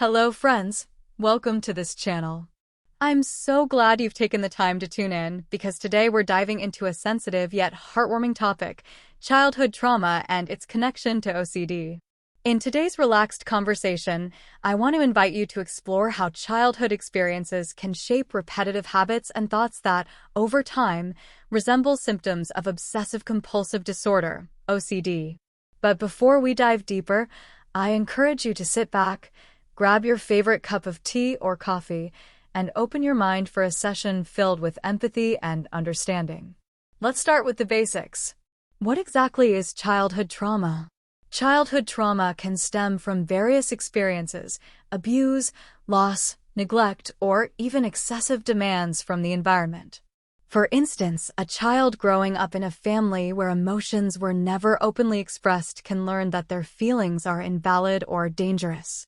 Hello friends, welcome to this channel. I'm so glad you've taken the time to tune in because today we're diving into a sensitive yet heartwarming topic, childhood trauma and its connection to OCD. In today's relaxed conversation, I want to invite you to explore how childhood experiences can shape repetitive habits and thoughts that, over time, resemble symptoms of obsessive-compulsive disorder, OCD. But before we dive deeper, I encourage you to sit back, grab your favorite cup of tea or coffee, and open your mind for a session filled with empathy and understanding. Let's start with the basics. What exactly is childhood trauma? Childhood trauma can stem from various experiences: abuse, loss, neglect, or even excessive demands from the environment. For instance, a child growing up in a family where emotions were never openly expressed can learn that their feelings are invalid or dangerous.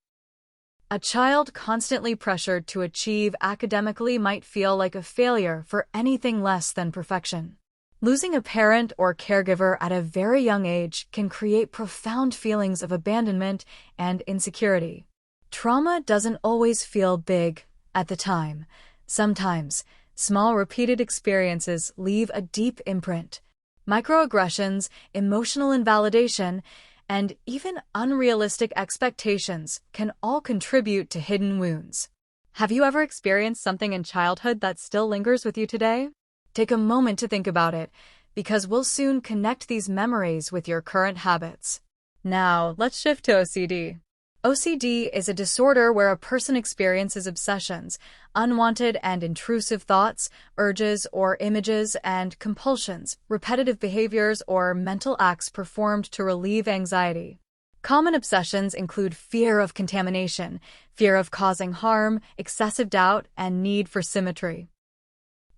A child constantly pressured to achieve academically might feel like a failure for anything less than perfection. Losing a parent or caregiver at a very young age can create profound feelings of abandonment and insecurity. Trauma doesn't always feel big at the time. Sometimes, small repeated experiences leave a deep imprint. Microaggressions, emotional invalidation, and even unrealistic expectations can all contribute to hidden wounds. Have you ever experienced something in childhood that still lingers with you today? Take a moment to think about it, because we'll soon connect these memories with your current habits. Now, let's shift to OCD. OCD is a disorder where a person experiences obsessions, unwanted and intrusive thoughts, urges or images, and compulsions, repetitive behaviors or mental acts performed to relieve anxiety. Common obsessions include fear of contamination, fear of causing harm, excessive doubt, and need for symmetry.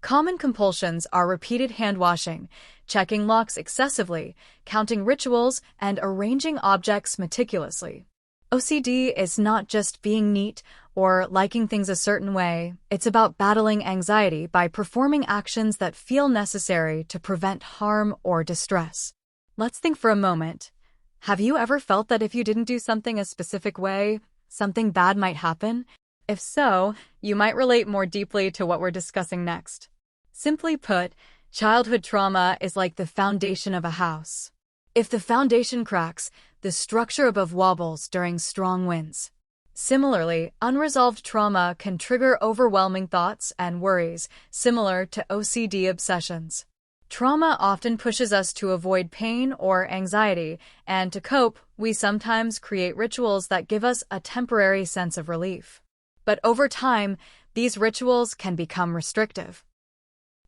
Common compulsions are repeated hand-washing, checking locks excessively, counting rituals, and arranging objects meticulously. OCD is not just being neat or liking things a certain way. It's about battling anxiety by performing actions that feel necessary to prevent harm or distress. Let's think for a moment. Have you ever felt that if you didn't do something a specific way, something bad might happen? If so, you might relate more deeply to what we're discussing next. Simply put, childhood trauma is like the foundation of a house. If the foundation cracks, the structure above wobbles during strong winds. Similarly, unresolved trauma can trigger overwhelming thoughts and worries, similar to OCD obsessions. Trauma often pushes us to avoid pain or anxiety, and to cope, we sometimes create rituals that give us a temporary sense of relief. But over time, these rituals can become restrictive.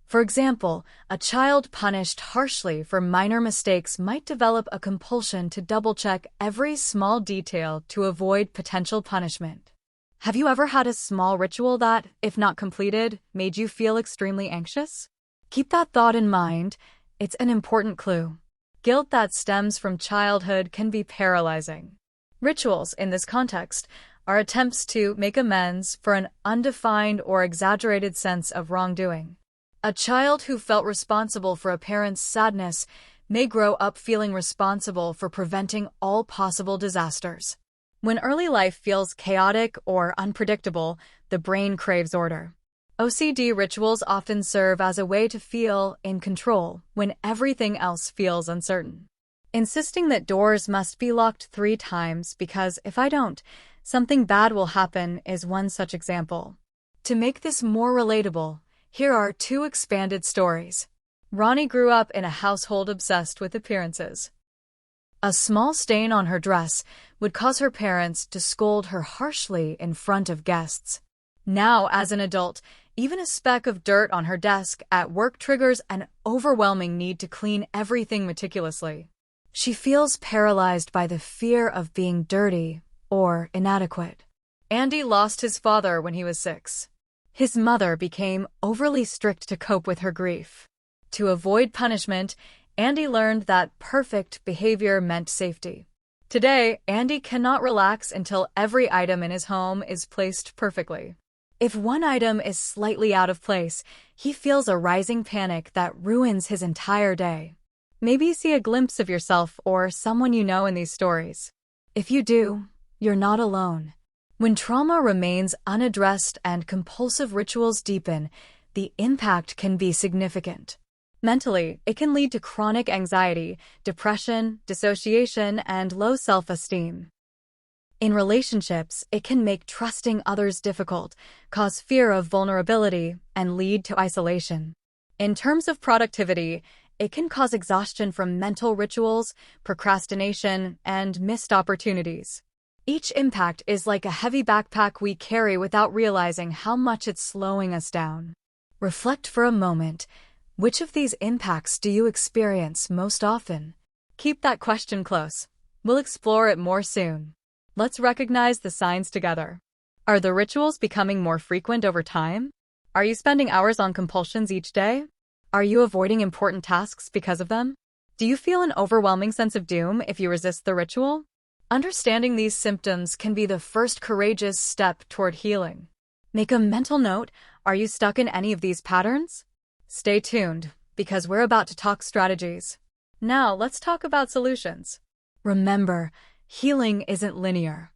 For example, a child punished harshly for minor mistakes might develop a compulsion to double-check every small detail to avoid potential punishment. Have you ever had a small ritual that, if not completed, made you feel extremely anxious? Keep that thought in mind. It's an important clue. Guilt that stems from childhood can be paralyzing. Rituals, in this context, are attempts to make amends for an undefined or exaggerated sense of wrongdoing. A child who felt responsible for a parent's sadness may grow up feeling responsible for preventing all possible disasters. When early life feels chaotic or unpredictable, the brain craves order. OCD rituals often serve as a way to feel in control when everything else feels uncertain. Insisting that doors must be locked 3 times because if I don't, something bad will happen is one such example. To make this more relatable, here are 2 expanded stories. Ronnie grew up in a household obsessed with appearances. A small stain on her dress would cause her parents to scold her harshly in front of guests. Now, as an adult, even a speck of dirt on her desk at work triggers an overwhelming need to clean everything meticulously. She feels paralyzed by the fear of being dirty or inadequate. Andy lost his father when he was 6. His mother became overly strict to cope with her grief. To avoid punishment, Andy learned that perfect behavior meant safety. Today, Andy cannot relax until every item in his home is placed perfectly. If one item is slightly out of place, he feels a rising panic that ruins his entire day. Maybe you see a glimpse of yourself or someone you know in these stories. If you do, you're not alone. When trauma remains unaddressed and compulsive rituals deepen, the impact can be significant. Mentally, it can lead to chronic anxiety, depression, dissociation, and low self-esteem. In relationships, it can make trusting others difficult, cause fear of vulnerability, and lead to isolation. In terms of productivity, it can cause exhaustion from mental rituals, procrastination, and missed opportunities. Each impact is like a heavy backpack we carry without realizing how much it's slowing us down. Reflect for a moment. Which of these impacts do you experience most often? Keep that question close. We'll explore it more soon. Let's recognize the signs together. Are the rituals becoming more frequent over time? Are you spending hours on compulsions each day? Are you avoiding important tasks because of them? Do you feel an overwhelming sense of doom if you resist the ritual? Understanding these symptoms can be the first courageous step toward healing. Make a mental note. Are you stuck in any of these patterns? Stay tuned, because we're about to talk strategies. Now, let's talk about solutions. Remember, healing isn't linear.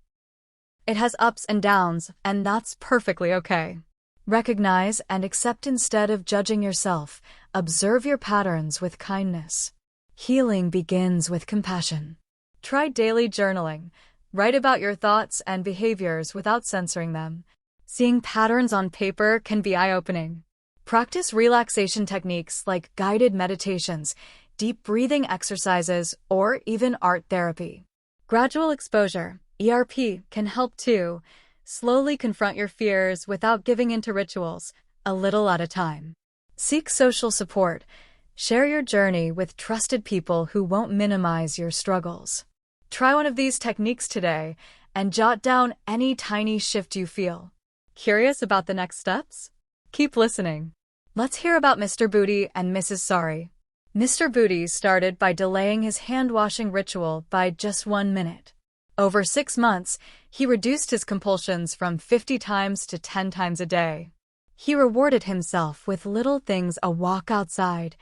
It has ups and downs, and that's perfectly okay. Recognize and accept instead of judging yourself. Observe your patterns with kindness. Healing begins with compassion. Try daily journaling. Write about your thoughts and behaviors without censoring them. Seeing patterns on paper can be eye-opening. Practice relaxation techniques like guided meditations, deep breathing exercises, or even art therapy. Gradual exposure, ERP, can help too. Slowly confront your fears without giving into rituals, a little at a time. Seek social support. Share your journey with trusted people who won't minimize your struggles. Try one of these techniques today and jot down any tiny shift you feel. Curious about the next steps? Keep listening. Let's hear about Mr. Booty and Mrs. Sorry. Mr. Booty started by delaying his hand-washing ritual by just 1 minute. Over 6 months, he reduced his compulsions from 50 times to 10 times a day. He rewarded himself with little things: a walk outside,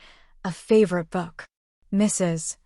a favorite book. Mrs.